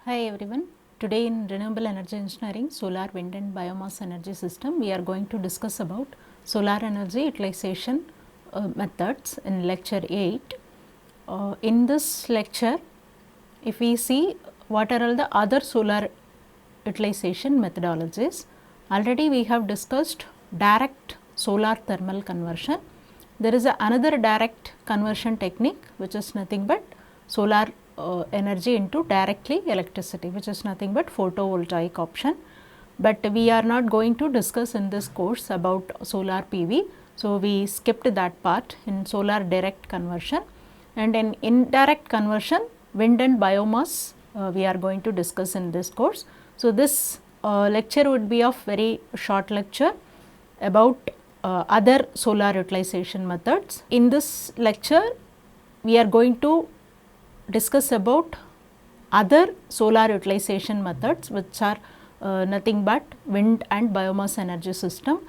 Hi everyone. Today in Renewable Energy Engineering, Solar, Wind and Biomass Energy System, we are going to discuss about solar energy utilization methods in lecture 8. In this lecture, if we see what are all the other solar utilization methodologies, already we have discussed direct solar thermal conversion. There is another direct conversion technique which is nothing but solar energy into directly electricity, which is nothing but photovoltaic option. But we are not going to discuss in this course about solar PV. So, we skipped that part in solar direct conversion, and in indirect conversion wind and biomass we are going to discuss in this course. So, this lecture would be of very short lecture about other solar utilization methods. In this lecture, we are going to discuss about other solar utilization methods which are nothing but wind and biomass energy system.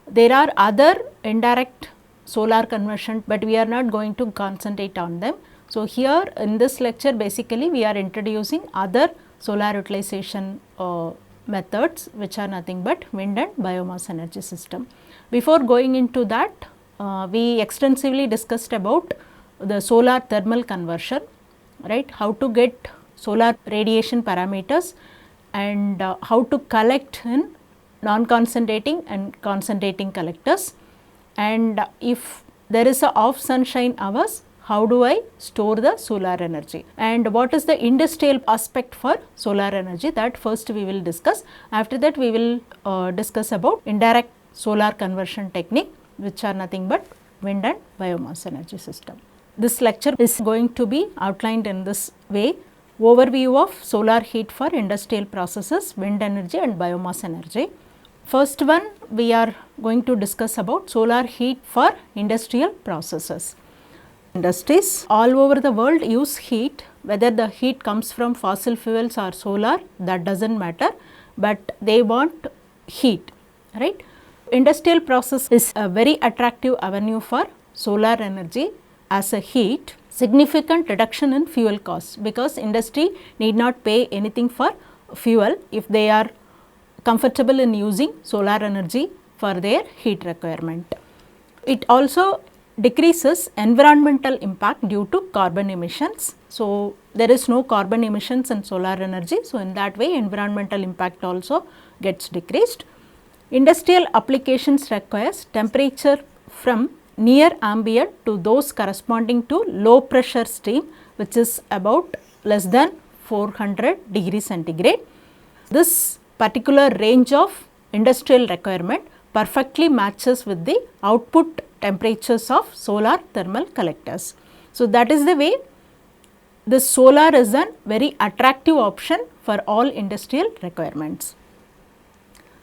There are other indirect solar conversion, but we are not going to concentrate on them. So, here in this lecture basically we are introducing other solar utilization methods which are nothing but wind and biomass energy system. Before going into that, we extensively discussed about the solar thermal conversion, right, how to get solar radiation parameters and how to collect in non-concentrating and concentrating collectors, and if there is a off sunshine hours, how do I store the solar energy, and what is the industrial aspect for solar energy, that first we will discuss. After that we will discuss about indirect solar conversion technique which are nothing but wind and biomass energy system. This lecture is going to be outlined in this way: overview of solar heat for industrial processes, wind energy and biomass energy. First one, we are going to discuss about solar heat for industrial processes. Industries all over the world use heat, whether the heat comes from fossil fuels or solar, that does not matter, but they want heat, right. Industrial process is a very attractive avenue for solar energy as a heat. Significant reduction in fuel costs, because industry need not pay anything for fuel if they are comfortable in using solar energy for their heat requirement. It also decreases environmental impact due to carbon emissions. So, there is no carbon emissions in solar energy. So, in that way environmental impact also gets decreased. Industrial applications requires temperature from near ambient to those corresponding to low pressure steam, which is about less than 400 degrees centigrade. This particular range of industrial requirement perfectly matches with the output temperatures of solar thermal collectors. So, that is the way this solar is a very attractive option for all industrial requirements.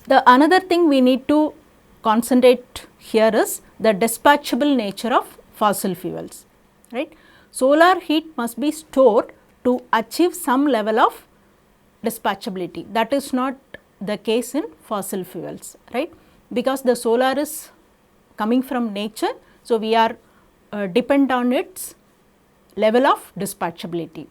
The another thing we need to concentrate here is the dispatchable nature of fossil fuels, right. Solar heat must be stored to achieve some level of dispatchability. That is not the case in fossil fuels, right, because the solar is coming from nature. So, we are depend on its level of dispatchability.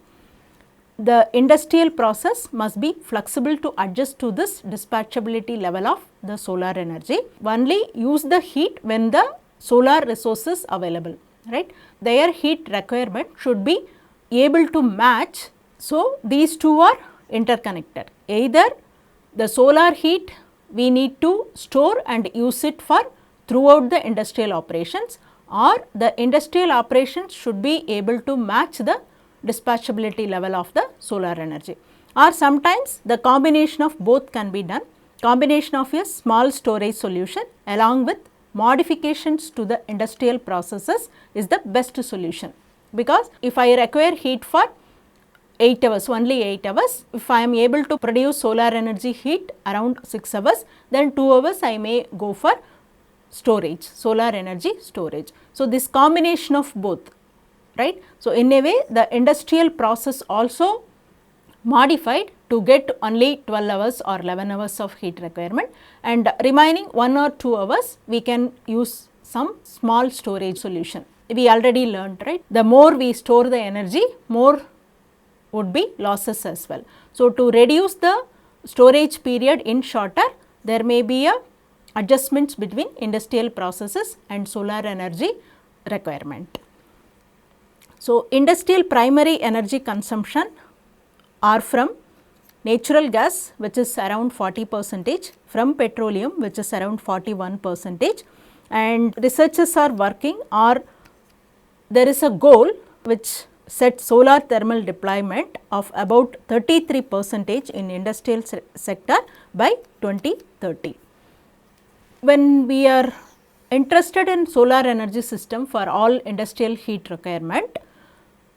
The industrial process must be flexible to adjust to this dispatchability level of the solar energy. Only use the heat when the solar resource is available, right. Their heat requirement should be able to match. So, these two are interconnected. Either the solar heat we need to store and use it for throughout the industrial operations, or the industrial operations should be able to match the dispatchability level of the solar energy, or sometimes the combination of both can be done. Combination of a small storage solution along with modifications to the industrial processes is the best solution, because if I require heat for 8 hours, only 8 hours, if I am able to produce solar energy heat around 6 hours, then 2 hours I may go for storage, solar energy storage. So, this combination of both, right. So, in a way the industrial process also modified to get only 12 hours or 11 hours of heat requirement, and remaining 1 or 2 hours we can use some small storage solution. We already learned, right, the more we store the energy, more would be losses as well. So, to reduce the storage period in shorter, there may be a adjustments between industrial processes and solar energy requirement. So, industrial primary energy consumption are from natural gas, which is around 40%, from petroleum, which is around 41%, and researchers are working, or there is a goal which sets solar thermal deployment of about 33% in industrial sector by 2030. When we are interested in solar energy system for all industrial heat requirement,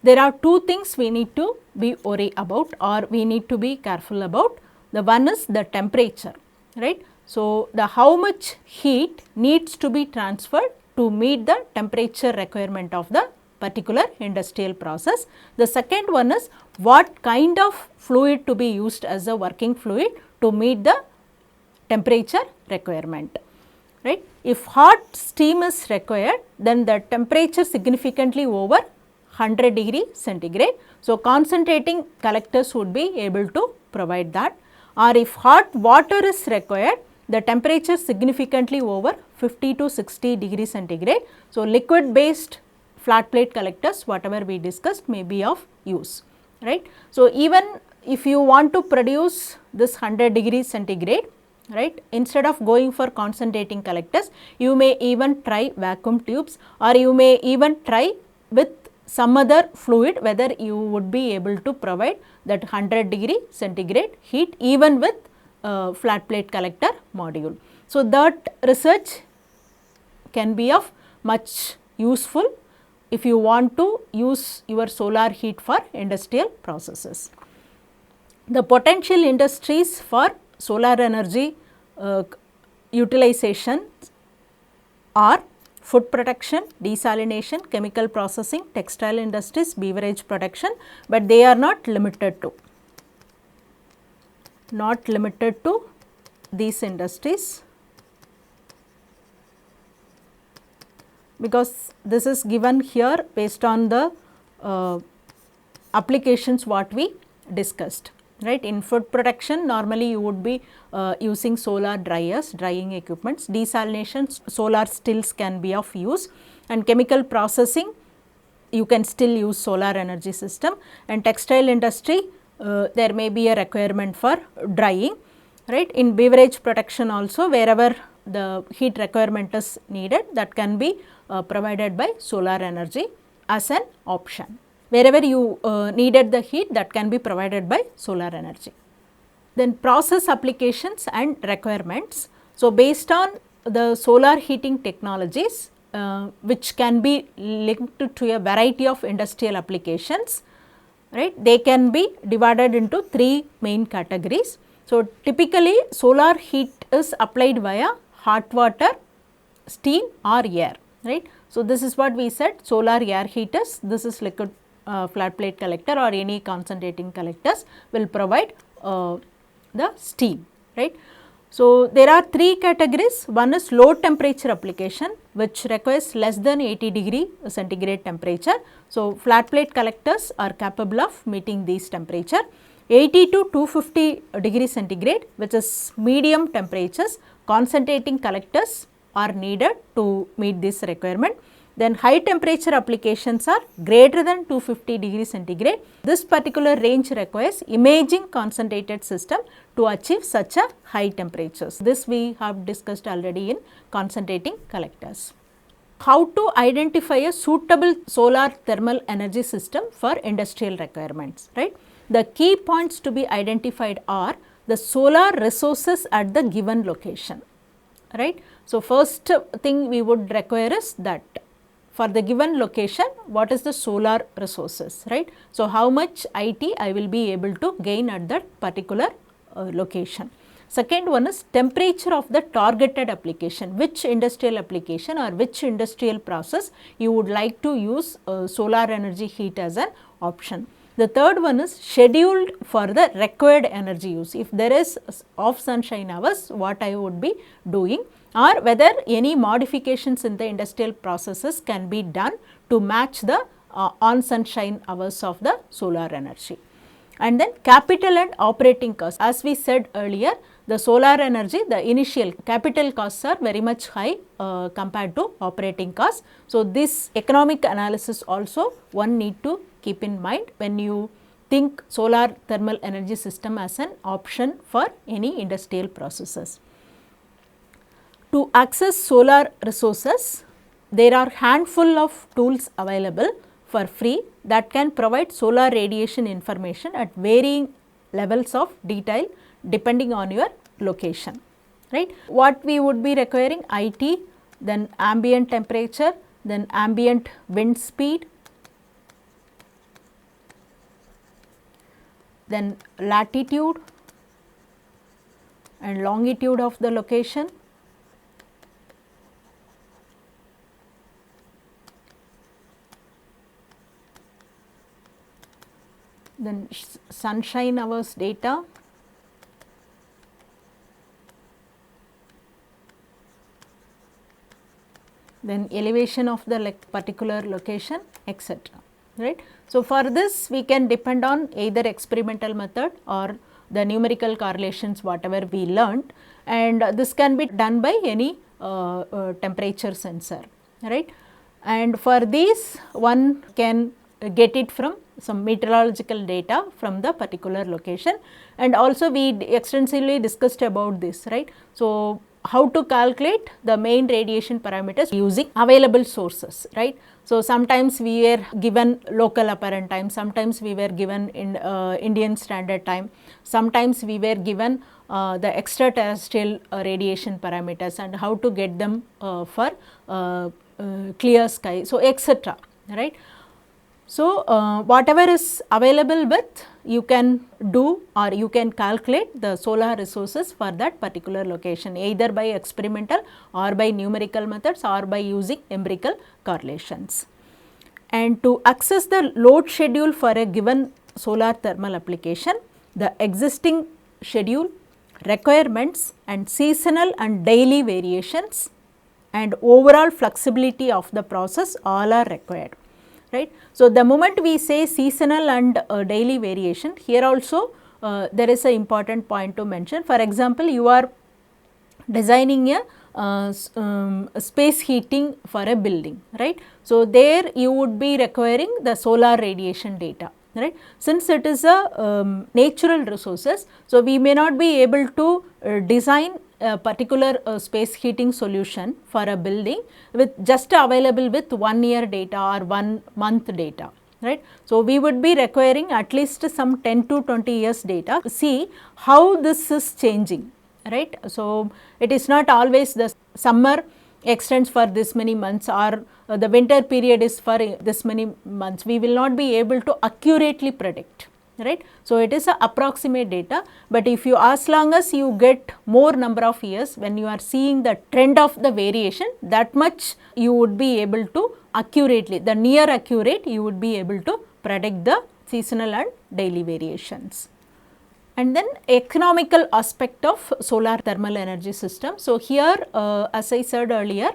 there are two things we need to be worried about, or we need to be careful about. The one is the temperature, right. So, the how much heat needs to be transferred to meet the temperature requirement of the particular industrial process. The second one is what kind of fluid to be used as a working fluid to meet the temperature requirement, right. If hot steam is required, then the temperature significantly over 100 degree centigrade. So, concentrating collectors would be able to provide that, or if hot water is required, the temperature significantly over 50 to 60 degree centigrade. So, liquid based flat plate collectors, whatever we discussed, may be of use, right. So, even if you want to produce this 100 degree centigrade, right, instead of going for concentrating collectors, you may even try vacuum tubes, or you may even try with some other fluid, whether you would be able to provide that 100 degree centigrade heat even with flat plate collector module. So, that research can be of much useful if you want to use your solar heat for industrial processes. The potential industries for solar energy utilization are food production, desalination, chemical processing, textile industries, beverage production, but they are not limited to these industries, because this is given here based on the applications what we discussed, right. In food production, normally you would be using solar dryers, drying equipments. Desalination, solar stills can be of use, and chemical processing, you can still use solar energy system, and textile industry, there may be a requirement for drying, right. In beverage production also, wherever the heat requirement is needed, that can be provided by solar energy as an option. Wherever you needed the heat, that can be provided by solar energy. Then process applications and requirements. So, based on the solar heating technologies, which can be linked to a variety of industrial applications, right, they can be divided into three main categories. So, typically solar heat is applied via hot water, steam or air, right. So, this is what we said, solar air heaters, this is liquid flat plate collector or any concentrating collectors will provide the steam, right. So, there are three categories. One is low temperature application, which requires less than 80 degree centigrade temperature. So, flat plate collectors are capable of meeting these temperature. 80 to 250 degree centigrade, which is medium temperatures, concentrating collectors are needed to meet this requirement. Then high temperature applications are greater than 250 degree centigrade. This particular range requires imaging concentrated system to achieve such a high temperatures. This we have discussed already in concentrating collectors. How to identify a suitable solar thermal energy system for industrial requirements, right. The key points to be identified are the solar resources at the given location, right. So, first thing we would require is that for the given location, what is the solar resources, right. So, how much IT I will be able to gain at that particular location. Second one is temperature of the targeted application, which industrial application or which industrial process you would like to use solar energy heat as an option. The third one is scheduled for the required energy use. If there is off sunshine hours, what I would be doing, or whether any modifications in the industrial processes can be done to match the on sunshine hours of the solar energy. And then capital and operating costs. As we said earlier, the solar energy, the initial capital costs are very much high compared to operating costs. So, this economic analysis also one need to keep in mind when you think solar thermal energy system as an option for any industrial processes. To access solar resources, there are handful of tools available for free that can provide solar radiation information at varying levels of detail depending on your location, right. What we would be requiring? IT, then ambient temperature, then ambient wind speed, then latitude and longitude of the location, then sunshine hours data, then elevation of the particular location, etc. right. So, for this we can depend on either experimental method or the numerical correlations whatever we learned, and this can be done by any temperature sensor, right. And for these one can get it from some meteorological data from the particular location, and also we extensively discussed about this, right. So, how to calculate the main radiation parameters using available sources, right. So, sometimes we were given local apparent time, sometimes we were given in Indian standard time, sometimes we were given the extraterrestrial radiation parameters and how to get them for clear sky, so etc. right. So, whatever is available with you can do or you can calculate the solar resources for that particular location either by experimental or by numerical methods or by using empirical correlations. And to access the load schedule for a given solar thermal application, the existing schedule, requirements and seasonal and daily variations and overall flexibility of the process all are required, right. So, the moment we say seasonal and daily variation, here also there is an important point to mention. For example, you are designing a space heating for a building, right. So, there you would be requiring the solar radiation data, right. Since it is a natural resources, so we may not be able to design a particular space heating solution for a building with just available with 1 year data or 1 month data, right. So, we would be requiring at least some 10 to 20 years data to see how this is changing, right. So, it is not always the summer extends for this many months or the winter period is for this many months, we will not be able to accurately predict, right. So, it is a approximate data, but if you as long as you get more number of years when you are seeing the trend of the variation, that much you would be able to accurately, the near accurate you would be able to predict the seasonal and daily variations. And then economical aspect of solar thermal energy system. So, here as I said earlier,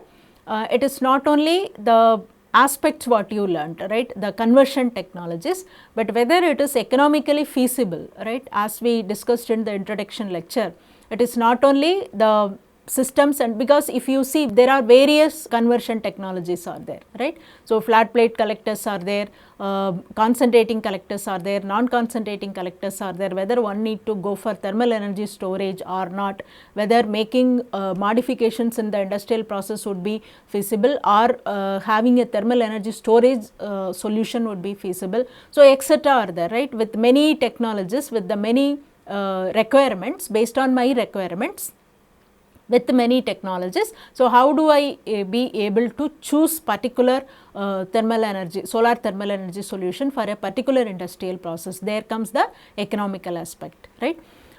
it is not only the aspects what you learnt, right, the conversion technologies, but whether it is economically feasible, right. As we discussed in the introduction lecture, it is not only the systems, and because if you see there are various conversion technologies are there, right. So, flat plate collectors are there, concentrating collectors are there, non-concentrating collectors are there, whether one need to go for thermal energy storage or not, whether making modifications in the industrial process would be feasible or having a thermal energy storage solution would be feasible. So, etc. are there, right, with many technologies, with the many requirements based on my requirements, with many technologies. So, how do I be able to choose particular thermal energy, solar thermal energy solution for a particular industrial process? There comes the economical aspect, right.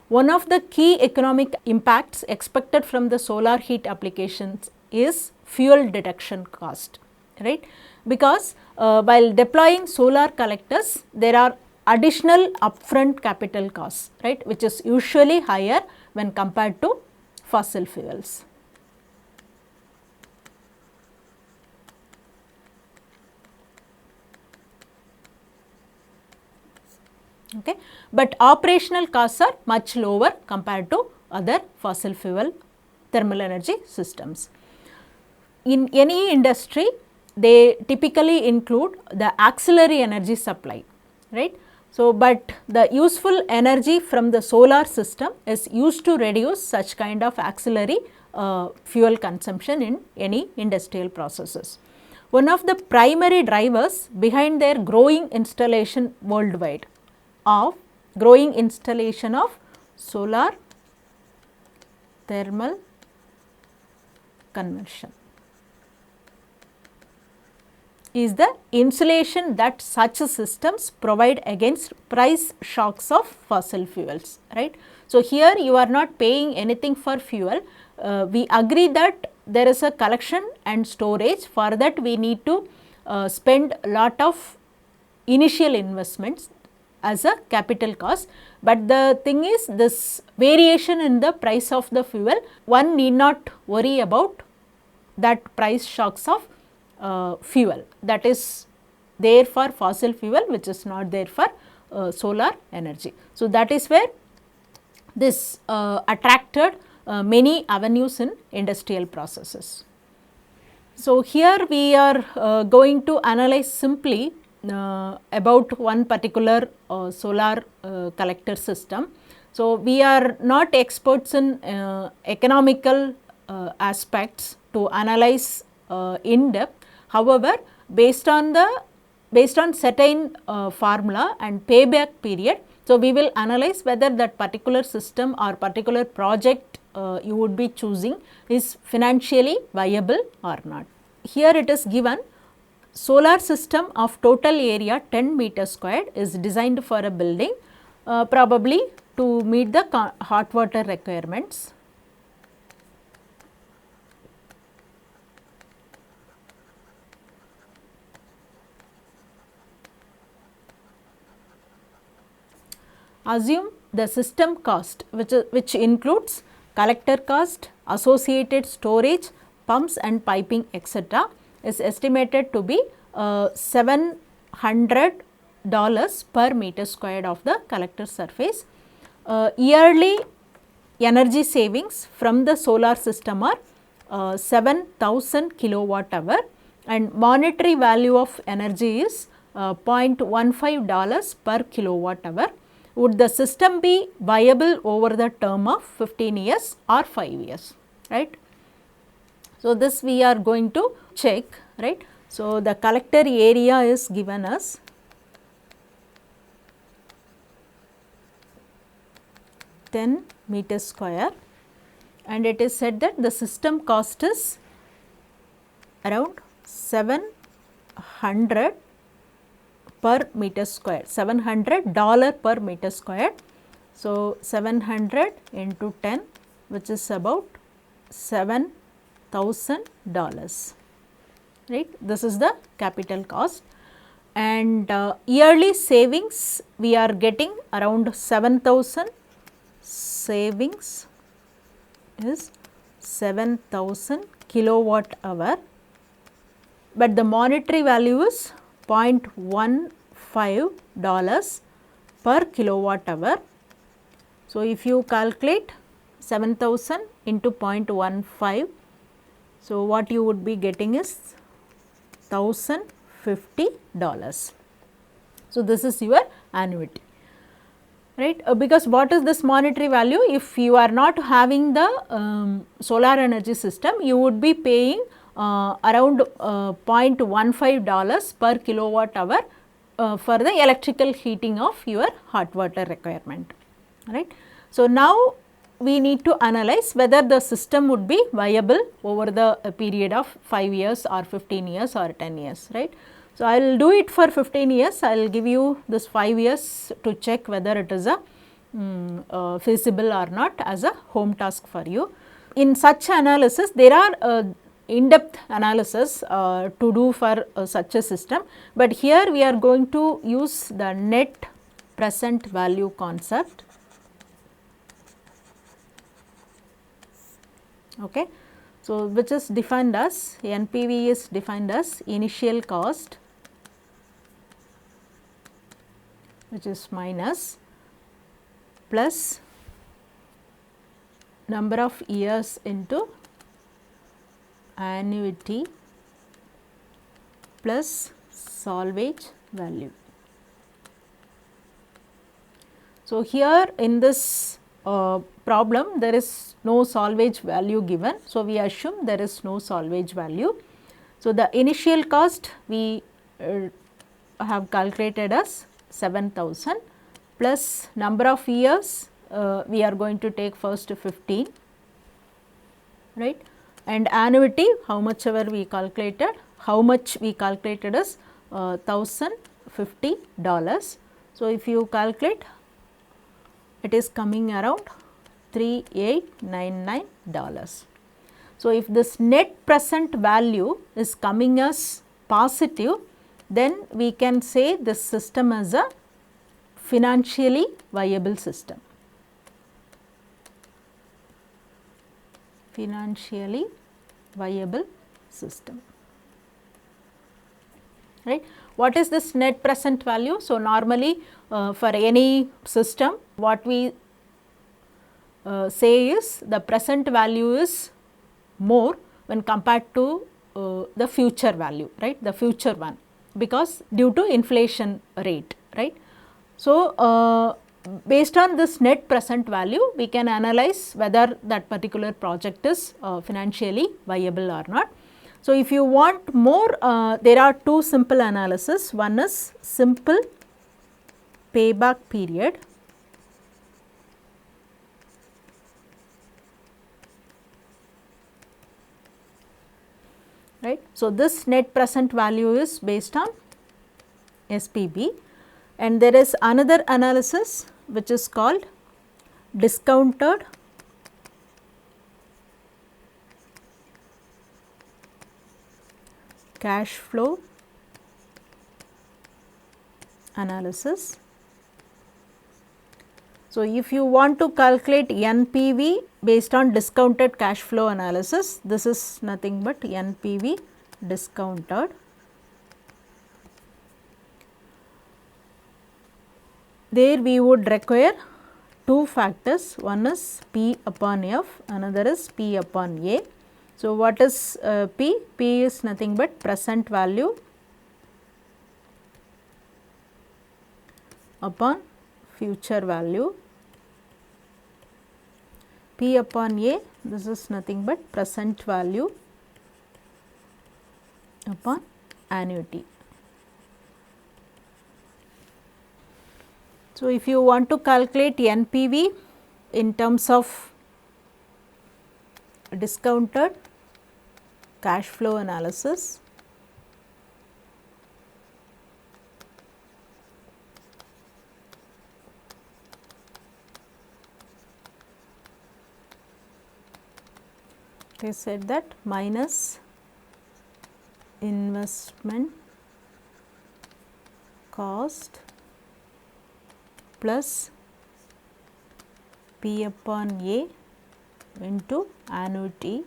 One of the key economic impacts expected from the solar heat applications is fuel deduction cost, right, because while deploying solar collectors, there are additional upfront capital costs, right, which is usually higher when compared to fossil fuels. okay, but operational costs are much lower compared to other fossil fuel thermal energy systems. In any industry, they typically include the auxiliary energy supply, right. So, but the useful energy from the solar system is used to reduce such kind of auxiliary fuel consumption in any industrial processes. One of the primary drivers behind their growing installation worldwide of solar thermal conversion is the insulation that such systems provide against price shocks of fossil fuels, right. So, here you are not paying anything for fuel, we agree that there is a collection and storage. For that we need to spend a lot of initial investments as a capital cost, but the thing is this variation in the price of the fuel, one need not worry about that price shocks of fuel that is there for fossil fuel, which is not there for solar energy. So, that is where this attracted many avenues in industrial processes. So, here we are going to analyze simply about one particular solar collector system. So, we are not experts in economical aspects to analyze in depth. However, based on certain formula and payback period, so we will analyze whether that particular system or particular project you would be choosing is financially viable or not. Here it is given, solar system of total area 10 meter squared is designed for a building probably to meet the hot water requirements. Assume the system cost which includes collector cost, associated storage, pumps and piping etc. is estimated to be $700 per meter squared of the collector surface. Yearly energy savings from the solar system are 7,000 kilowatt hour and monetary value of energy is $0.15 per kilowatt hour. Would the system be viable over the term of 15 years or 5 years, right. So, this we are going to check, right. So, the collector area is given as 10 meter square and it is said that the system cost is around 700 per meter square, $700 per meter square. So, 700 into 10 which is about $7,000, right. This is the capital cost and yearly savings we are getting around 7,000, savings is 7,000 kilowatt hour, but the monetary value is $0.15 per kilowatt hour. So, if you calculate 7,000 into 0.15, so what you would be getting is $1,050. So, this is your annuity, right. Because what is this monetary value? If you are not having the solar energy system, you would be paying around $0.15 per kilowatt hour for the electrical heating of your hot water requirement, right. So, now we need to analyze whether the system would be viable over the period of 5 years or 15 years or 10 years, right. So, I will do it for 15 years, I will give you this 5 years to check whether it is a feasible or not as a home task for you. In such analysis, there are in-depth analysis to do for such a system, but here we are going to use the net present value concept. Okay. So, which is defined as NPV is defined as initial cost which is minus plus number of years into annuity plus salvage value. So, here in this problem there is no salvage value given. So, we assume there is no salvage value. So, the initial cost we have calculated as 7,000 plus number of years we are going to take first 15, right, and annuity how much we calculated is $1,050. So, if you calculate, it is coming around $3,899. So, if this net present value is coming as positive, then we can say this system is a financially viable system. Financially viable system, right. What is this net present value? So, normally for any system what we say is the present value is more when compared to the future value, right, the future one, because due to inflation rate, right. So, based on this net present value we can analyze whether that particular project is financially viable or not. So, if you want more, there are two simple analysis. One is simple payback period, right. So, this net present value is based on SPV, and there is another analysis which is called discounted cash flow analysis. So, if you want to calculate NPV based on discounted cash flow analysis, this is nothing but NPV discounted. There we would require two factors, one is P upon F, another is P upon A. So, what is P? P is nothing but present value upon future value. P upon A, this is nothing but present value upon annuity. So, if you want to calculate NPV in terms of discounted cash flow analysis, they said that minus investment cost plus P upon A into annuity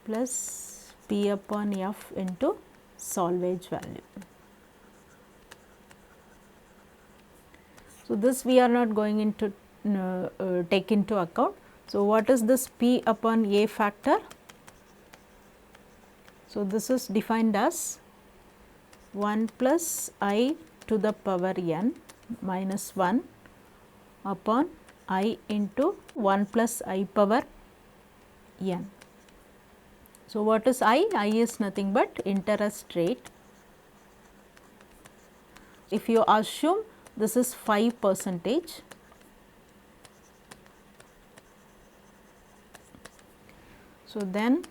plus P upon F into salvage value. So, this we are not going into take into account. So, what is this P upon A factor? So, this is defined as 1 plus I to the power n minus 1 upon I into 1 plus I power n. So, what is I? I is nothing but interest rate. If you assume this is 5%, so then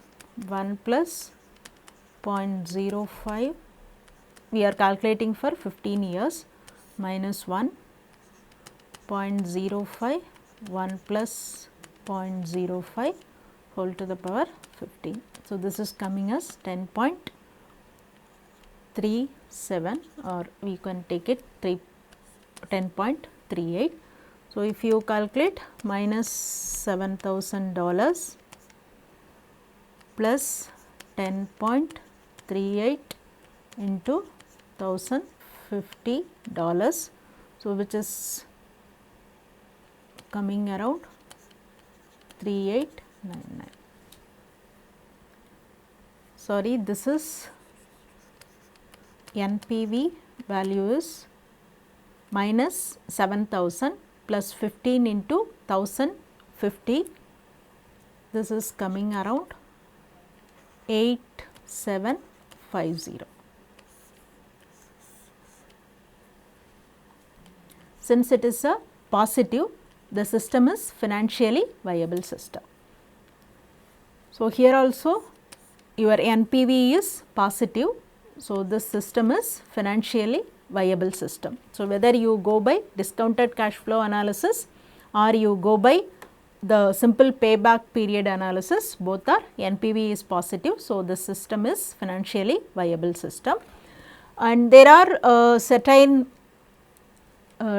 1 plus 0.05, we are calculating for 15 years, minus 1, 0.05, 1 plus 0.05 whole to the power 15. So, this is coming as 10.37, or we can take it 10.38. So, if you calculate minus $7,000 plus 10.38 into $1,050. So, which is coming around 3899. Sorry, this is NPV value is minus 7000 plus 15 into 1050. This is coming around 8750. Since it is a positive, the system is financially viable system. So, here also your NPV is positive. So, this system is financially viable system. So, whether you go by discounted cash flow analysis or you go by the simple payback period analysis, both are NPV is positive. So, this system is financially viable system, and there are certain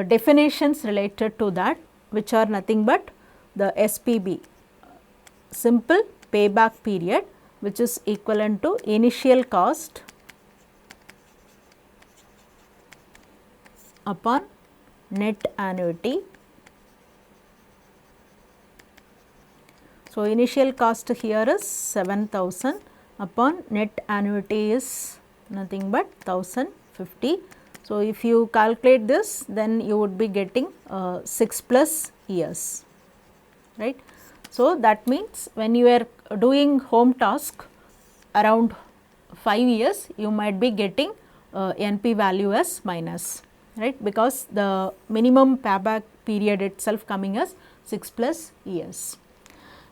definitions related to that, which are nothing but the SPB, simple payback period, which is equivalent to initial cost upon net annuity. So, initial cost here is 7000 upon net annuity is nothing but 1050. So, if you calculate this, then you would be getting 6 plus years, right. So, that means when you are doing home task around 5 years, you might be getting NP value as minus, right, because the minimum payback period itself coming as 6 plus years.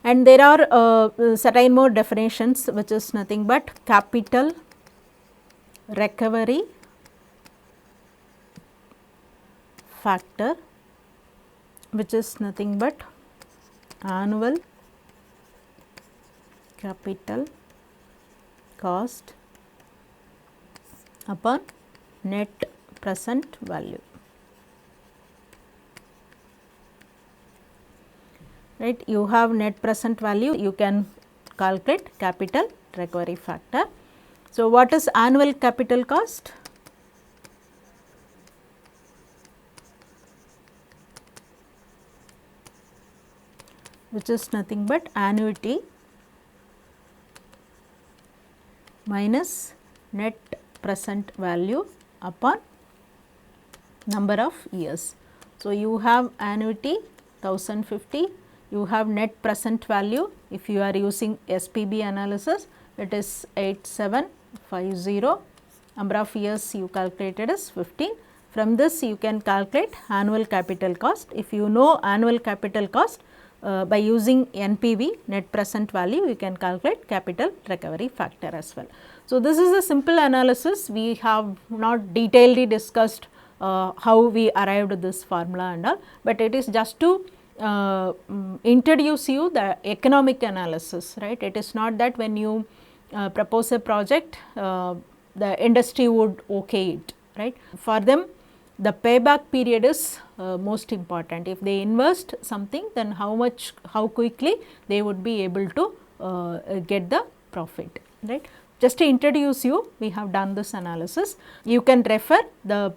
And there are certain more definitions, which is nothing but capital recovery factor, which is nothing but annual capital cost upon net present value, right. You have net present value, you can calculate capital recovery factor. So, what is annual capital cost? Which is nothing but annuity minus net present value upon number of years. So, you have annuity 1050, you have net present value, if you are using SPB analysis, it is 8750, number of years you calculated is 15. From this you can calculate annual capital cost. If you know annual capital cost, by using NPV, net present value, you can calculate capital recovery factor as well. So, this is a simple analysis. We have not detailedly discussed how we arrived at this formula and all, but it is just to introduce you the economic analysis, right. It is not that when you propose a project, the industry would okay it, right. For them, the payback period is most important. If they invest something, then how quickly they would be able to get the profit, right. Just to introduce you, we have done this analysis. You can refer the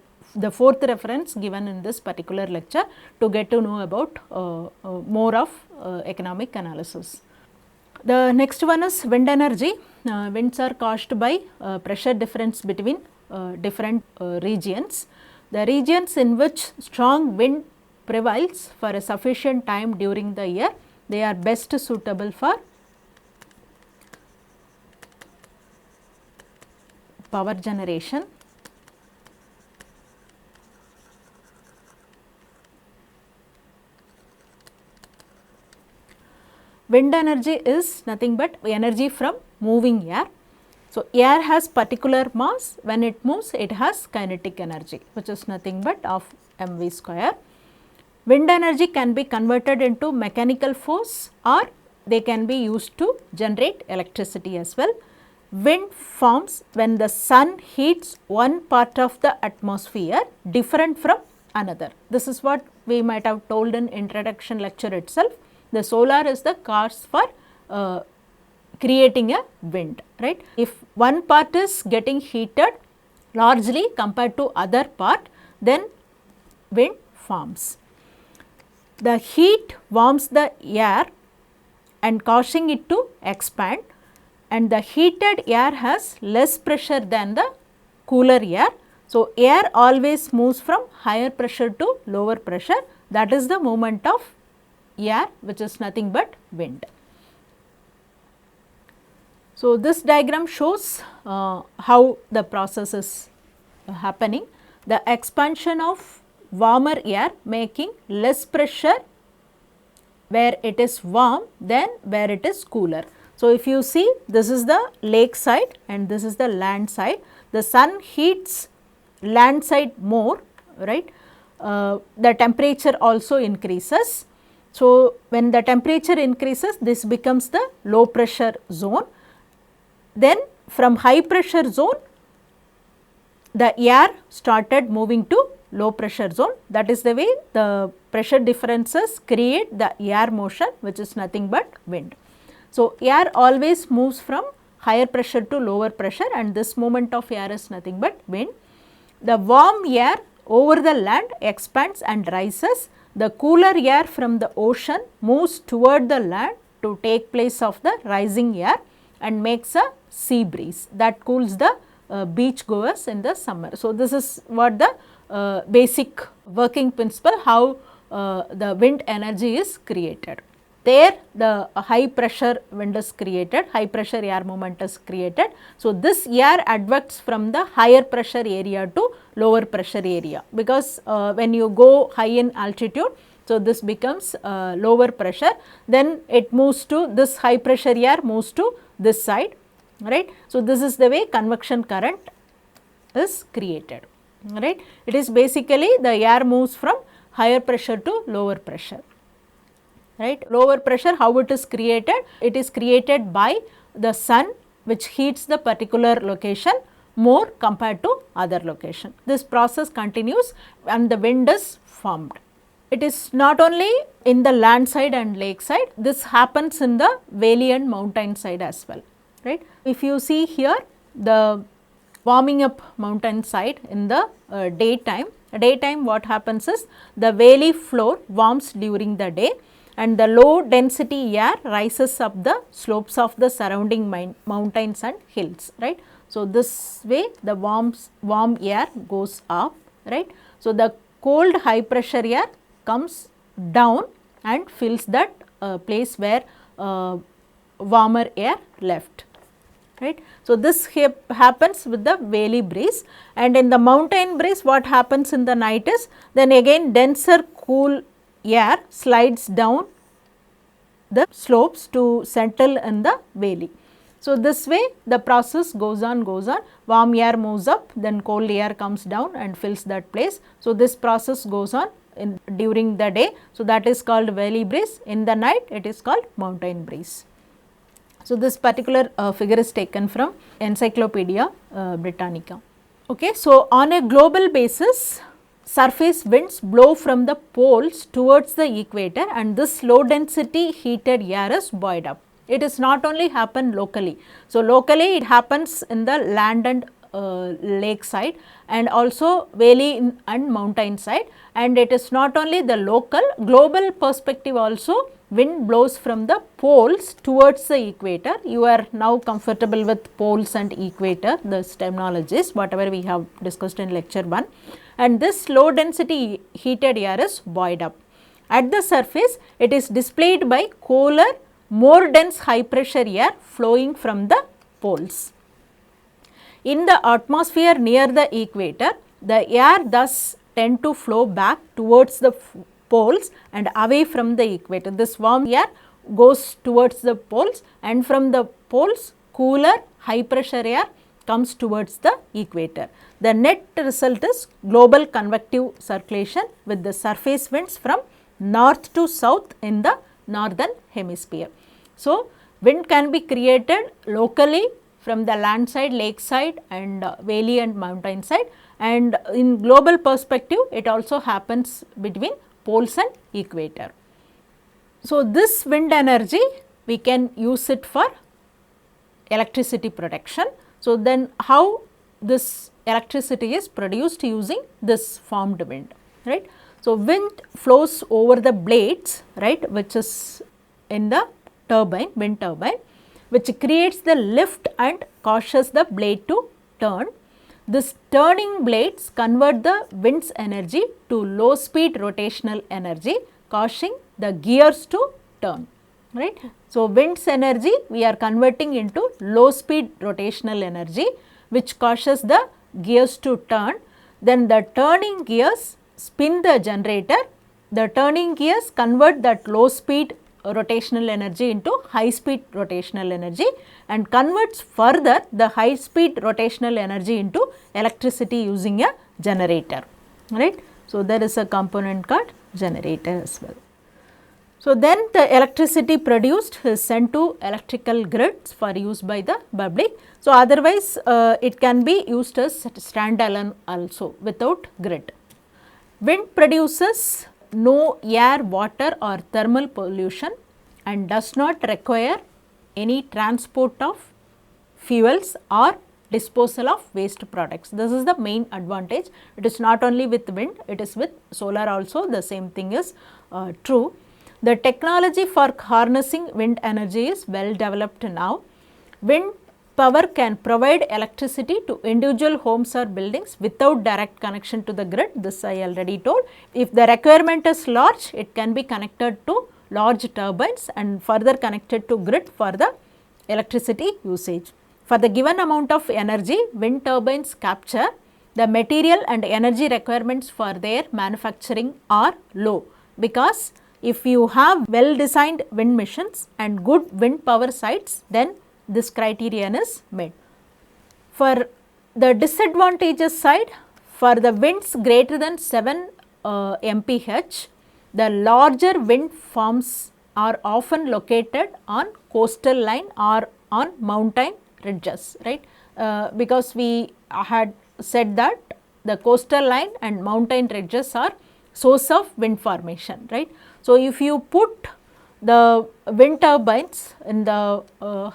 fourth reference given in this particular lecture to get to know about more of economic analysis. The next one is wind energy. Winds are caused by pressure difference between different regions. The regions in which strong wind prevails for a sufficient time during the year, they are best suitable for power generation. Wind energy is nothing but energy from moving air. So, air has particular mass, when it moves it has kinetic energy, which is nothing but of mv square. Wind energy can be converted into mechanical force or they can be used to generate electricity as well. Wind forms when the sun heats one part of the atmosphere different from another. This is what we might have told in introduction lecture itself. The solar is the cause for creating a wind, right. If one part is getting heated, largely compared to other part, then wind forms. The heat warms the air and causing it to expand, and the heated air has less pressure than the cooler air. So, air always moves from higher pressure to lower pressure, that is the movement of air, which is nothing but wind. So, this diagram shows how the process is happening. The expansion of warmer air making less pressure where it is warm than where it is cooler. So, if you see, this is the lake side and this is the land side. The sun heats land side more, right. The temperature also increases. So, when the temperature increases, this becomes the low pressure zone. Then from high pressure zone, the air started moving to low pressure zone. That is the way the pressure differences create the air motion, which is nothing but wind. So, air always moves from higher pressure to lower pressure, and this movement of air is nothing but wind. The warm air over the land expands and rises. The cooler air from the ocean moves toward the land to take place of the rising air and makes a sea breeze that cools the beach goers in the summer. So, this is what the basic working principle, how the wind energy is created. There the high pressure wind is created, high pressure air movement is created. So, this air adverbs from the higher pressure area to lower pressure area, because when you go high in altitude, so this becomes lower pressure, then it moves to this high pressure air moves to this side, right. So, this is the way convection current is created, right. It is basically the air moves from higher pressure to lower pressure, right. Lower pressure, how it is created? It is created by the sun, which heats the particular location more compared to other location. This process continues and the wind is formed. It is not only in the land side and lake side, this happens in the valley and mountain side as well, right. If you see here, the warming up mountain side in the daytime what happens is, the valley floor warms during the day and the low density air rises up the slopes of the surrounding mountains and hills, right. So, this way the warm air goes up, right. So, the cold high pressure air comes down and fills that place where warmer air left, right. So, this happens with the valley breeze, and in the mountain breeze what happens in the night is, then again denser cool air slides down the slopes to settle in the valley. So, this way the process goes on, warm air moves up, then cold air comes down and fills that place. So, this process goes on during the day. So, that is called valley breeze. In the night it is called mountain breeze. So, this particular figure is taken from Encyclopedia Britannica. Okay. So, on a global basis, surface winds blow from the poles towards the equator and this low density heated air is buoyed up. It is not only happen locally. So, locally it happens in the land and lake side and also valley and mountain side, and it is not only the local, global perspective also, wind blows from the poles towards the equator. You are now comfortable with poles and equator, this terminologies whatever we have discussed in lecture 1, and this low density heated air is buoyed up. At the surface it is displayed by colder, more dense high pressure air flowing from the poles. In the atmosphere near the equator, the air thus tend to flow back towards the poles and away from the equator. This warm air goes towards the poles and from the poles cooler high pressure air comes towards the equator. The net result is global convective circulation with the surface winds from north to south in the northern hemisphere. So, wind can be created locally from the land side, lake side and valley and mountain side, and in global perspective it also happens between poles and equator. So, this wind energy we can use it for electricity production. So, then how this electricity is produced using this formed wind, right. So, wind flows over the blades, right, which is in the turbine, wind turbine, which creates the lift and causes the blade to turn. This turning blades convert the wind's energy to low speed rotational energy, causing the gears to turn, right. So, wind's energy we are converting into low speed rotational energy, which causes the gears to turn. Then the turning gears spin the generator. The turning gears convert that low speed rotational energy into high speed rotational energy and converts further the high speed rotational energy into electricity using a generator, right. So, there is a component called generator as well. So, then the electricity produced is sent to electrical grids for use by the public. So, otherwise it can be used as standalone also without grid. Wind produces no air, water or thermal pollution and does not require any transport of fuels or disposal of waste products. This is the main advantage. It is not only with wind, it is with solar also, the same thing is true. The technology for harnessing wind energy is well developed now. Wind power can provide electricity to individual homes or buildings without direct connection to the grid. This I already told. If the requirement is large, it can be connected to large turbines and further connected to grid for the electricity usage. For the given amount of energy wind turbines capture, the material and energy requirements for their manufacturing are low, because if you have well designed wind machines and good wind power sites, then this criterion is met. For the disadvantages side, for the winds greater than 7 mph, the larger wind farms are often located on coastal line or on mountain ridges, right, because we had said that the coastal line and mountain ridges are source of wind formation, right. So, if you put the wind turbines in the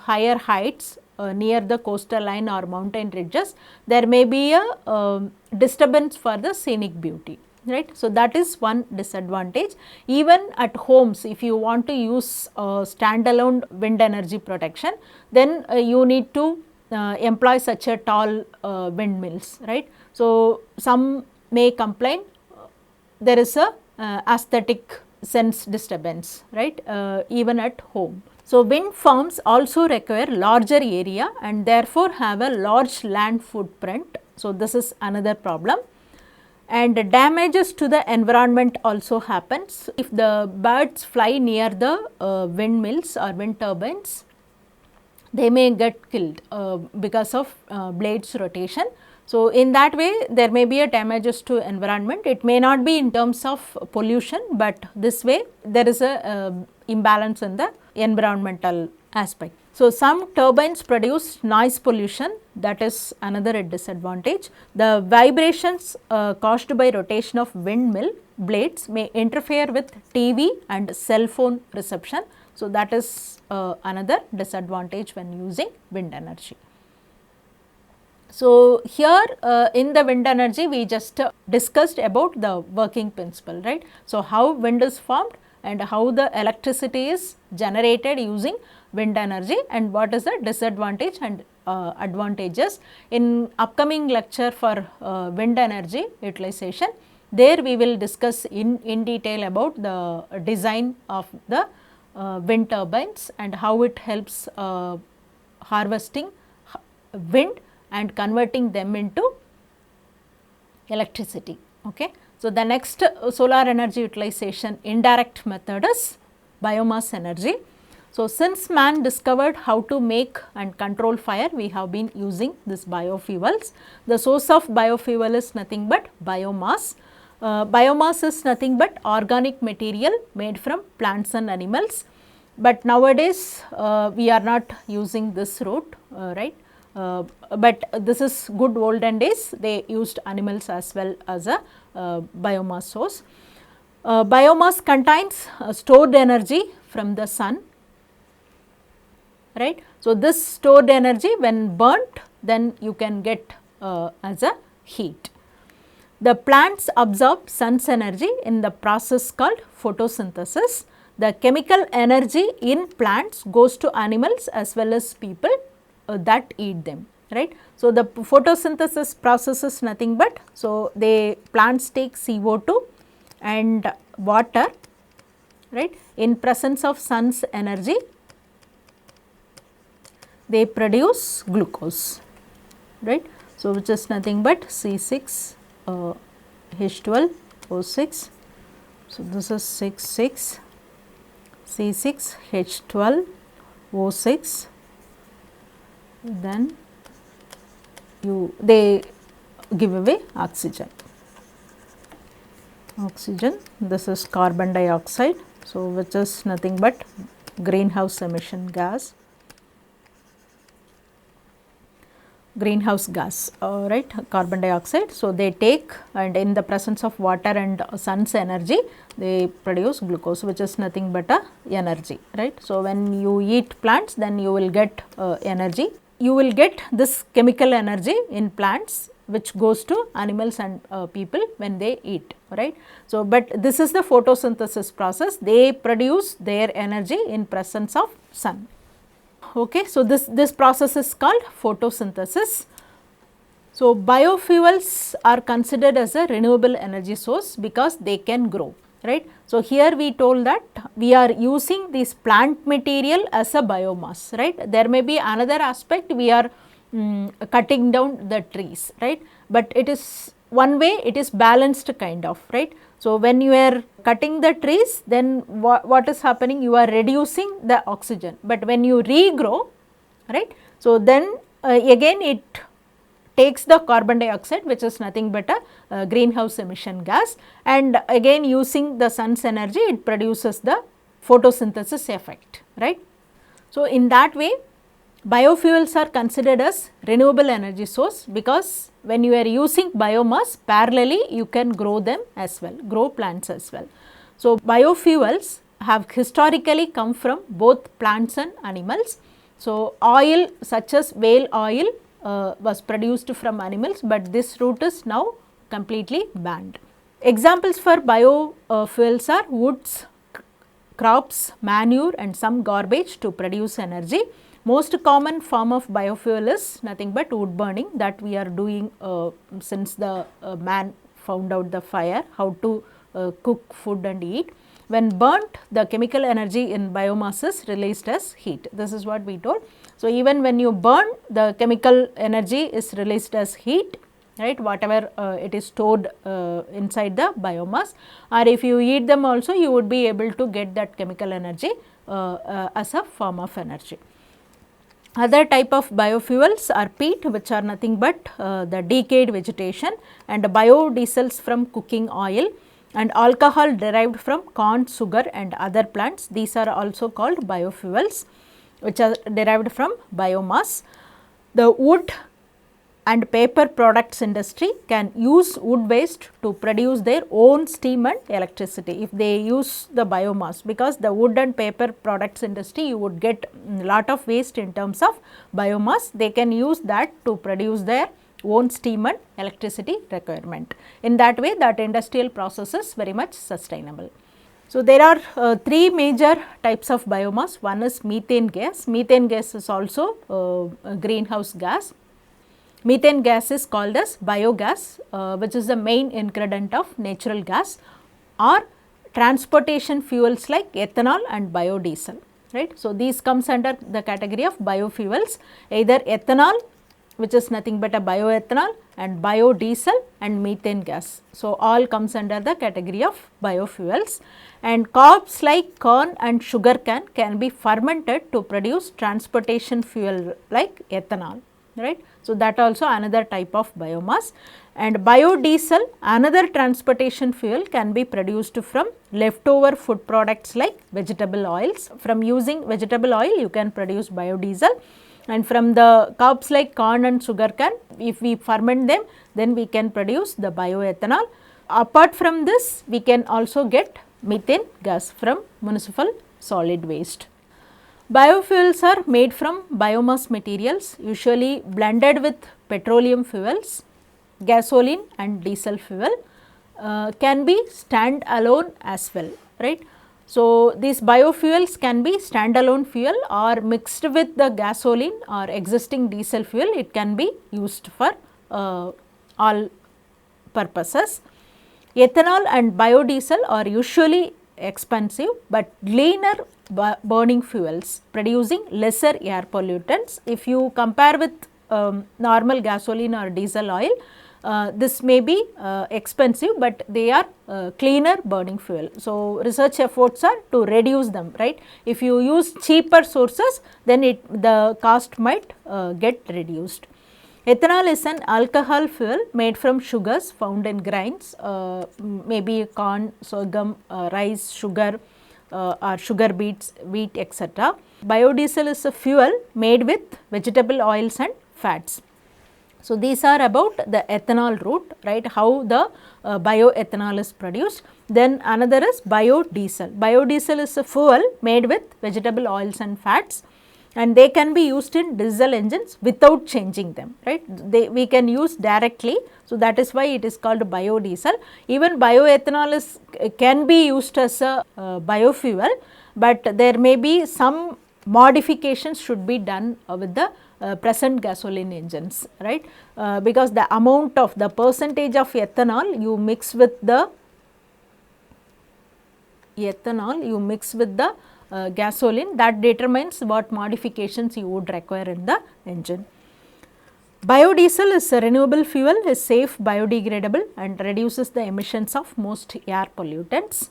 higher heights near the coastal line or mountain ridges, there may be a disturbance for the scenic beauty, right. So, that is one disadvantage. Even at homes, if you want to use standalone wind energy protection, then you need to employ such a tall windmills, right. So, some may complain there is a aesthetic sense disturbance, right, even at home. So, wind farms also require larger area and therefore have a large land footprint. So, this is another problem, and damages to the environment also happens. If the birds fly near the windmills or wind turbines, they may get killed because of blades rotation. So, in that way there may be a damages to environment. It may not be in terms of pollution, but this way there is a imbalance in the environmental aspect. So, some turbines produce noise pollution, that is another disadvantage. The vibrations caused by rotation of windmill blades may interfere with TV and cell phone reception. So, that is another disadvantage when using wind energy. So, here in the wind energy we just discussed about the working principle, right. So, how wind is formed and how the electricity is generated using wind energy and what is the disadvantage and advantages. In upcoming lecture for wind energy utilization, there we will discuss in detail about the design of the wind turbines and how it helps harvesting wind and converting them into electricity. Okay. So, the next solar energy utilization indirect method is biomass energy. So, since man discovered how to make and control fire, we have been using this biofuels. The source of biofuel is nothing but biomass. Biomass is nothing but organic material made from plants and animals, but nowadays we are not using this route, right. But this is good olden days, they used animals as well as a biomass source. Biomass contains stored energy from the sun, right. So, this stored energy when burnt, then you can get as a heat. The plants absorb sun's energy in the process called photosynthesis. The chemical energy in plants goes to animals as well as people that eat them, right. So, the photosynthesis process is nothing but, so plants take CO2 and water, right. In presence of sun's energy, they produce glucose, right. So, which is nothing but C6 H12O6. So, this is 6 C6 H12O6, then they give away oxygen. This is carbon dioxide. So, which is nothing but greenhouse emission gas. Right, carbon dioxide. So, they take, and in the presence of water and sun's energy, they produce glucose, which is nothing but a energy, right. So, when you eat plants, then you will get energy. You will get this chemical energy in plants, which goes to animals and people when they eat, right. So, but this is the photosynthesis process. They produce their energy in presence of sun. Okay. So, this process is called photosynthesis. So, biofuels are considered as a renewable energy source because they can grow, right. So, here we told that we are using this plant material as a biomass, right. There may be another aspect, we are cutting down the trees, right, but it is one way, it is balanced kind of, right. So, when you are cutting the trees, then what is happening? You are reducing the oxygen, but when you regrow, right. So, then again it takes the carbon dioxide, which is nothing but a greenhouse emission gas, and again using the sun's energy, it produces the photosynthesis effect, right. So, in that way, biofuels are considered as renewable energy source because when you are using biomass, parallelly you can grow them as well, grow plants as well. So, biofuels have historically come from both plants and animals. So, oil such as whale oil was produced from animals, but this route is now completely banned. Examples for biofuels are woods, crops, manure and some garbage to produce energy. Most common form of biofuel is nothing but wood burning, that we are doing since the man found out the fire, how to cook food and eat. When burnt, the chemical energy in biomass is released as heat. This is what we told. So, even when you burn, the chemical energy is released as heat, right, whatever it is stored inside the biomass, or if you eat them also, you would be able to get that chemical energy as a form of energy. Other type of biofuels are peat, which are nothing but the decayed vegetation, and biodiesels from cooking oil, and alcohol derived from corn, sugar and other plants. These are also called biofuels, which are derived from biomass. The wood and paper products industry can use wood waste to produce their own steam and electricity if they use the biomass, because the wood and paper products industry, you would get lot of waste in terms of biomass. They can use that to produce their own steam and electricity requirement. In that way, that industrial process is very much sustainable. So, there are three major types of biomass. One is methane gas. Methane gas is also a greenhouse gas. Methane gas is called as biogas, which is the main ingredient of natural gas, or transportation fuels like ethanol and biodiesel, right. So, these comes under the category of biofuels, either ethanol, which is nothing but a bioethanol, and biodiesel and methane gas. So, all comes under the category of biofuels, and crops like corn and sugar can be fermented to produce transportation fuel like ethanol, right. So, that also another type of biomass, and biodiesel, another transportation fuel, can be produced from leftover food products like vegetable oils. From using vegetable oil, you can produce biodiesel, and from the crops like corn and sugar cane, if we ferment them, then we can produce the bioethanol. Apart from this, we can also get methane gas from municipal solid waste. Biofuels are made from biomass materials, usually blended with petroleum fuels, gasoline and diesel fuel, can be stand alone as well, right. So, these biofuels can be standalone fuel or mixed with the gasoline or existing diesel fuel, it can be used for all purposes. Ethanol and biodiesel are usually expensive, but cleaner burning fuels producing lesser air pollutants. If you compare with normal gasoline or diesel oil, this may be expensive, but they are cleaner burning fuel. So, research efforts are to reduce them, right. If you use cheaper sources, then the cost might get reduced. Ethanol is an alcohol fuel made from sugars found in grains, maybe corn, sorghum, rice, sugar or sugar beets, wheat, etc. Biodiesel is a fuel made with vegetable oils and fats. So, these are about the ethanol route, right, how the bioethanol is produced. Then another is biodiesel. Biodiesel is a fuel made with vegetable oils and fats, and they can be used in diesel engines without changing them, right. We can use directly. So, that is why it is called biodiesel. Even bioethanol can be used as a biofuel, but there may be some modifications should be done with the present gasoline engines, right, because the amount of the percentage of ethanol you mix with the gasoline, that determines what modifications you would require in the engine. Biodiesel is a renewable fuel, is safe, biodegradable and reduces the emissions of most air pollutants.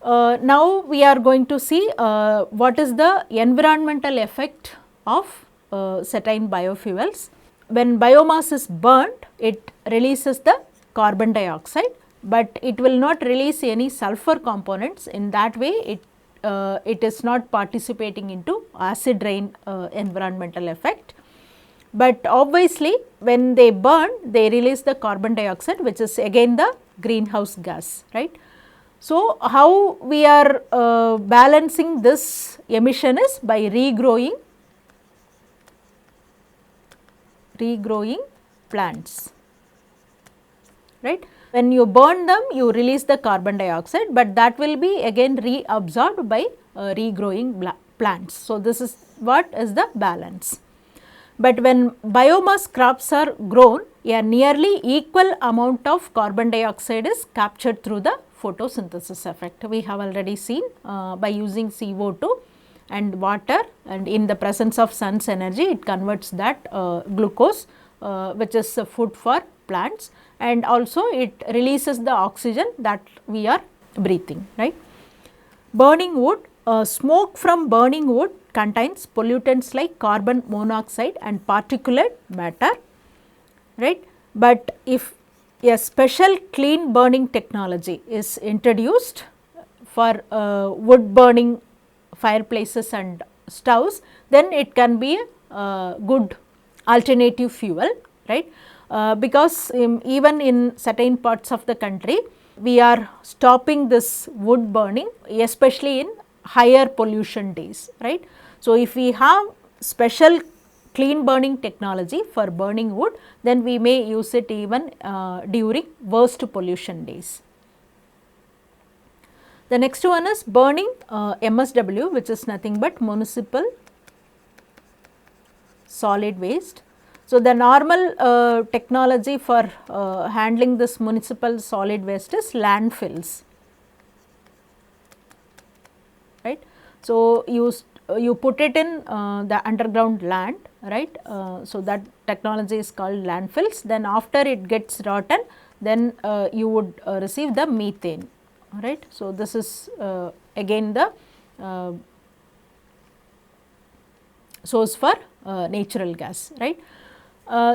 Now, we are going to see what is the environmental effect of certain biofuels. When biomass is burnt, it releases the carbon dioxide, but it will not release any sulfur components. In that way, it is not participating into acid rain environmental effect. But obviously, when they burn, they release the carbon dioxide, which is again the greenhouse gas, right. So, how we are balancing this emission is by regrowing plants, right. When you burn them, you release the carbon dioxide, but that will be again reabsorbed by regrowing plants. So, this is what is the balance. But when biomass crops are grown, a nearly equal amount of carbon dioxide is captured through the photosynthesis effect. We have already seen by using CO2 and water, and in the presence of sun's energy, it converts that glucose, which is food for plants, and also it releases the oxygen that we are breathing, right. Burning wood, smoke from burning wood contains pollutants like carbon monoxide and particulate matter, right. But if a special clean burning technology is introduced for wood burning fireplaces and stoves, then it can be a good alternative fuel, right. Because even in certain parts of the country, we are stopping this wood burning, especially in higher pollution days, right. So, if we have special clean burning technology for burning wood, then we may use it even during worst pollution days. The next one is burning MSW, which is nothing but municipal solid waste. So, the normal technology for handling this municipal solid waste is landfills, right. So, you put it in the underground land, right. So, that technology is called landfills. Then after it gets rotten, then you would receive the methane, right. So, this is again the source for natural gas, right.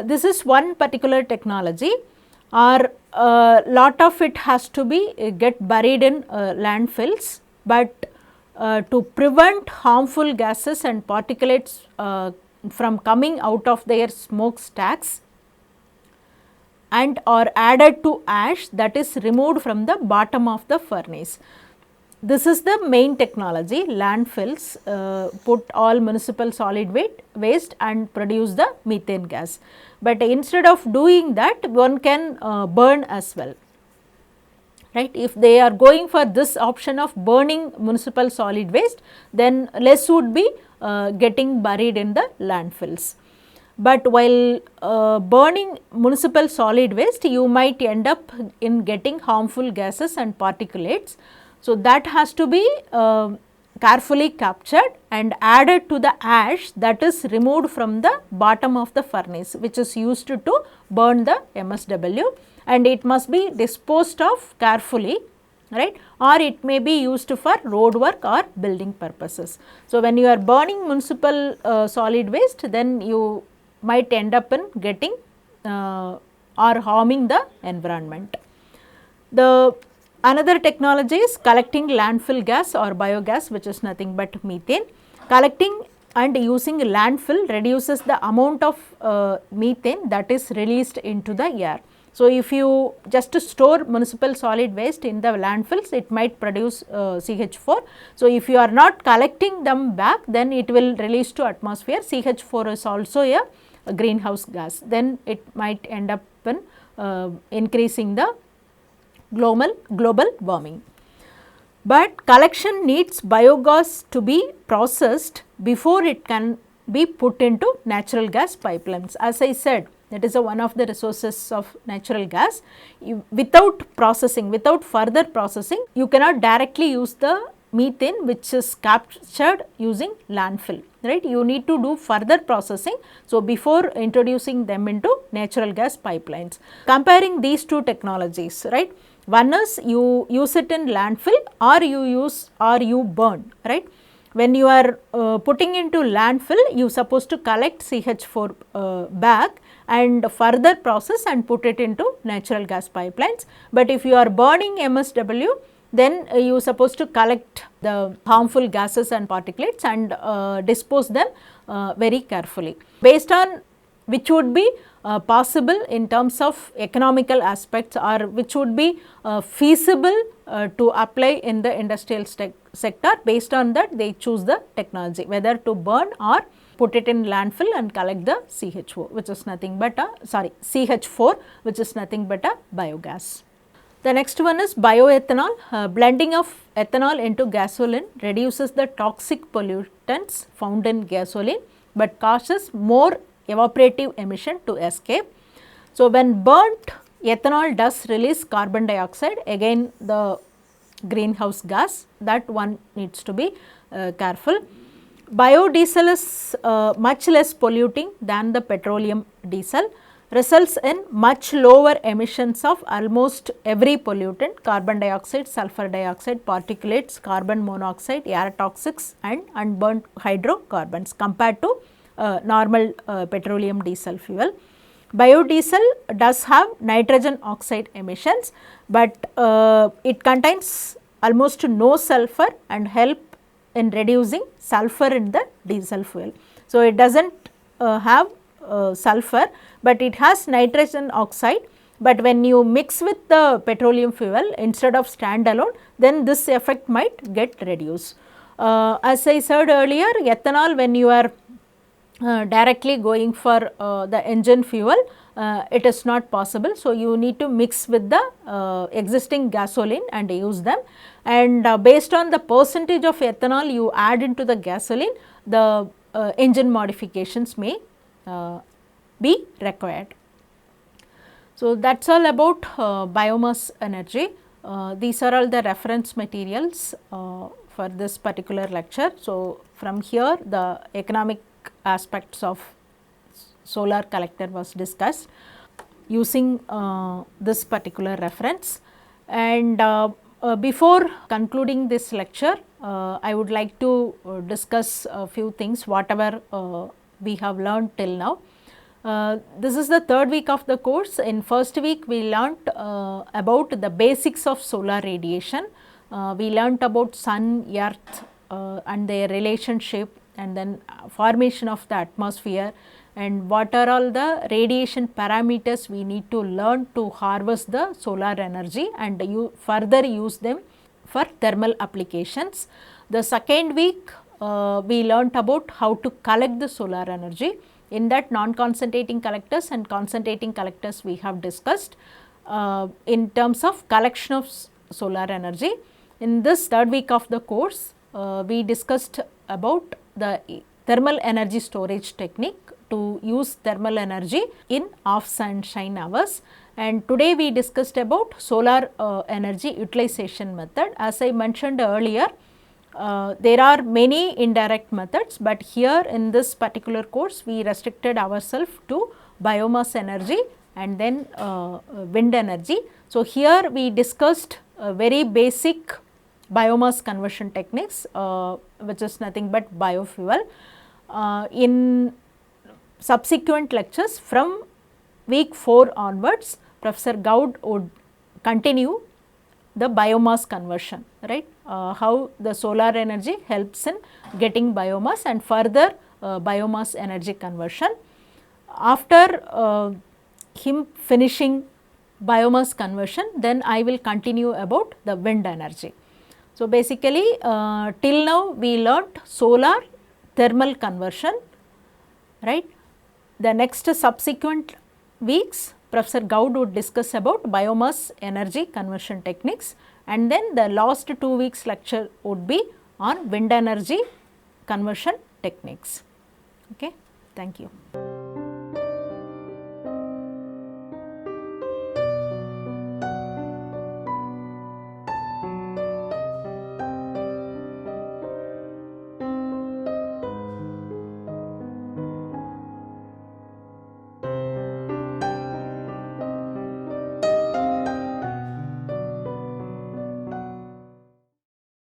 This is one particular technology, or lot of it has to be get buried in landfills, but to prevent harmful gases and particulates from coming out of their smokestacks and are added to ash that is removed from the bottom of the furnace. this is the main technology. Landfills put all municipal solid waste and produce the methane gas, but instead of doing that, one can burn as well, right. If they are going for this option of burning municipal solid waste, then less would be getting buried in the landfills. But while burning municipal solid waste, you might end up in getting harmful gases and particulates. So, that has to be carefully captured and added to the ash that is removed from the bottom of the furnace, which is used to burn the MSW, and it must be disposed of carefully, right, or it may be used for road work or building purposes. So, when you are burning municipal solid waste, then you might end up in getting or harming the environment. The another technology is collecting landfill gas or biogas, which is nothing but methane. Collecting and using landfill reduces the amount of methane that is released into the air. So, if you just store municipal solid waste in the landfills, it might produce CH4. So, if you are not collecting them back, then it will release to atmosphere. CH4 is also a greenhouse gas, then it might end up in increasing the global warming. But collection needs biogas to be processed before it can be put into natural gas pipelines. As I said, that is one of the resources of natural gas. Without processing, without further processing, you cannot directly use the methane which is captured using landfill, right. You need to do further processing. So, before introducing them into natural gas pipelines. Comparing these two technologies, right. One is you use it in landfill or you burn, right. When you are putting into landfill, you are supposed to collect CH4 back and further process and put it into natural gas pipelines. But if you are burning MSW, then you are supposed to collect the harmful gases and particulates and dispose them very carefully. Based on which would be possible in terms of economical aspects, or which would be feasible to apply in the industrial sector, based on that they choose the technology, whether to burn or put it in landfill and collect the CH4, which is nothing but CH4, which is nothing but a biogas. The next one is bioethanol. Blending of ethanol into gasoline reduces the toxic pollutants found in gasoline, but causes more evaporative emission to escape. So, when burnt, ethanol does release carbon dioxide, again the greenhouse gas, that one needs to be careful. Biodiesel is much less polluting than the petroleum diesel, results in much lower emissions of almost every pollutant: carbon dioxide, sulfur dioxide, particulates, carbon monoxide, air toxics and unburnt hydrocarbons compared to normal petroleum diesel fuel. Biodiesel does have nitrogen oxide emissions, but it contains almost no sulfur and help in reducing sulfur in the diesel fuel. So, it does not have sulfur, but it has nitrogen oxide, but when you mix with the petroleum fuel instead of standalone, then this effect might get reduced. As I said earlier, ethanol, when you are directly going for the engine fuel, it is not possible. So, you need to mix with the existing gasoline and use them, and based on the percentage of ethanol you add into the gasoline, the engine modifications may be required. So, that is all about biomass energy. These are all the reference materials for this particular lecture. So, from here the economic aspects of solar collector was discussed using this particular reference. And before concluding this lecture, I would like to discuss a few things whatever we have learned till now. This is the third week of the course. In first week we learnt about the basics of solar radiation. We learnt about sun, earth and their relationship, and then formation of the atmosphere, and what are all the radiation parameters we need to learn to harvest the solar energy and further use them for thermal applications. The second week we learnt about how to collect the solar energy. In that, non-concentrating collectors and concentrating collectors we have discussed in terms of collection of solar energy. In this third week of the course, we discussed about the thermal energy storage technique to use thermal energy in off sunshine hours, and today we discussed about solar energy utilization method. As I mentioned earlier, there are many indirect methods, but here in this particular course we restricted ourselves to biomass energy and then wind energy. So, here we discussed very basic biomass conversion techniques, which is nothing but biofuel. In subsequent lectures from week 4 onwards, Professor Goud would continue the biomass conversion, right, how the solar energy helps in getting biomass and further biomass energy conversion. After him finishing biomass conversion, then I will continue about the wind energy. So, basically till now we learnt solar thermal conversion, right. The next subsequent weeks Professor Goud would discuss about biomass energy conversion techniques, and then the last 2 weeks lecture would be on wind energy conversion techniques. Okay. Thank you.